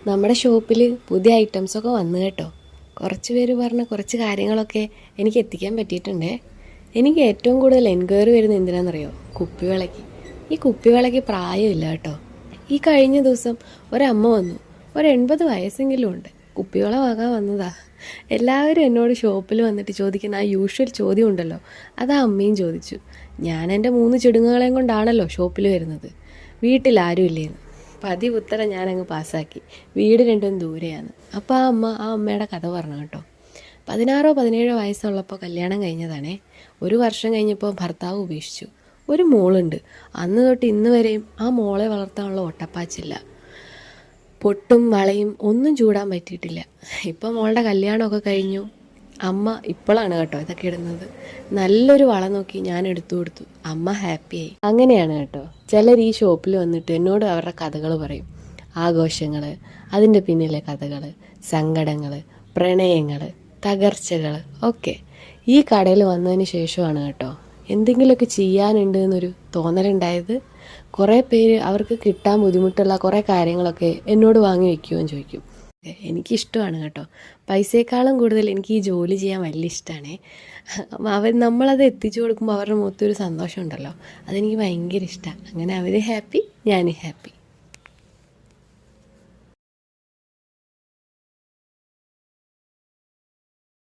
നമ്മുടെ ഷോപ്പിൽ പുതിയ ഐറ്റംസൊക്കെ വന്നു കേട്ടോ. കുറച്ച് പേര് പറഞ്ഞ കുറച്ച് കാര്യങ്ങളൊക്കെ എനിക്ക് എത്തിക്കാൻ പറ്റിയിട്ടുണ്ടേ. എനിക്ക് ഏറ്റവും കൂടുതൽ എൻക്വയറി വരുന്നത് എന്തിനാണെന്നറിയോ? കുപ്പിവിളക്ക്. ഈ കുപ്പിവിളക്ക് പ്രായമില്ല കേട്ടോ. ഈ കഴിഞ്ഞ ദിവസം ഒരമ്മ വന്നു, 80 വയസ്സെങ്കിലും ഉണ്ട്, കുപ്പിവള വാങ്ങാൻ വന്നതാ. എല്ലാവരും എന്നോട് ഷോപ്പിൽ വന്നിട്ട് ചോദിക്കുന്ന ആ യൂഷ്വൽ ചോദ്യം ഉണ്ടല്ലോ, അതാ അമ്മയും ചോദിച്ചു. ഞാൻ എൻ്റെ 3 ചെടുങ്ങുകളെയും കൊണ്ടാണല്ലോ ഷോപ്പിൽ വരുന്നത്. വീട്ടിലാരും ഇല്ലേന്ന് പതിവ് ഉത്തരം ഞാനങ്ങ് പാസ്സാക്കി. വീട് രണ്ടും ദൂരെയാണ്. അപ്പോൾ ആ അമ്മയുടെ കഥ പറഞ്ഞു കേട്ടോ. 16-17 വയസ്സുള്ളപ്പോൾ കല്യാണം കഴിഞ്ഞതാണേ. 1 വർഷം കഴിഞ്ഞപ്പോൾ ഭർത്താവ് ഉപേക്ഷിച്ചു. ഒരു മോളുണ്ട്. അന്ന് തൊട്ട് ഇന്ന് വരെയും ആ മോളെ വളർത്താനുള്ള ഒട്ടപ്പാച്ചില്ല. പൊട്ടും വളയും ഒന്നും ചൂടാൻ പറ്റിയിട്ടില്ല. ഇപ്പം മോളുടെ കല്യാണമൊക്കെ കഴിഞ്ഞു. അമ്മ ഇപ്പോഴാണ് കേട്ടോ ഇതൊക്കെ ഇടുന്നത്. നല്ലൊരു വള നോക്കി ഞാൻ എടുത്തു കൊടുത്തു. അമ്മ ഹാപ്പിയായി. അങ്ങനെയാണ് കേട്ടോ ചിലർ ഈ ഷോപ്പിൽ വന്നിട്ട് എന്നോട് അവരുടെ കഥകൾ പറയും. ആഘോഷങ്ങൾ, അതിൻ്റെ പിന്നിലെ കഥകൾ, സങ്കടങ്ങൾ, പ്രണയങ്ങൾ, തകർച്ചകൾ ഒക്കെ ഈ കടയിൽ വന്നതിന് ശേഷമാണ് കേട്ടോ എന്തെങ്കിലുമൊക്കെ ചെയ്യാനുണ്ട് എന്നൊരു തോന്നലുണ്ടായത്. കുറേ പേര് അവർക്ക് കിട്ടാൻ ബുദ്ധിമുട്ടുള്ള കുറേ കാര്യങ്ങളൊക്കെ എന്നോട് വാങ്ങി വയ്ക്കുമെന്ന് ചോദിക്കും. എനിക്കിഷ്ടമാണ് കേട്ടോ. പൈസയെക്കാളും കൂടുതൽ എനിക്ക് ഈ ജോലി ചെയ്യാൻ വലിയ ഇഷ്ടമാണ്. നമ്മളത് എത്തിച്ചു കൊടുക്കുമ്പോൾ അവരുടെ മുഖത്തൊരു സന്തോഷം ഉണ്ടല്ലോ, അതെനിക്ക് ഭയങ്കര ഇഷ്ടമാണ്. അങ്ങനെ അവർ ഹാപ്പി, ഞാനും ഹാപ്പി.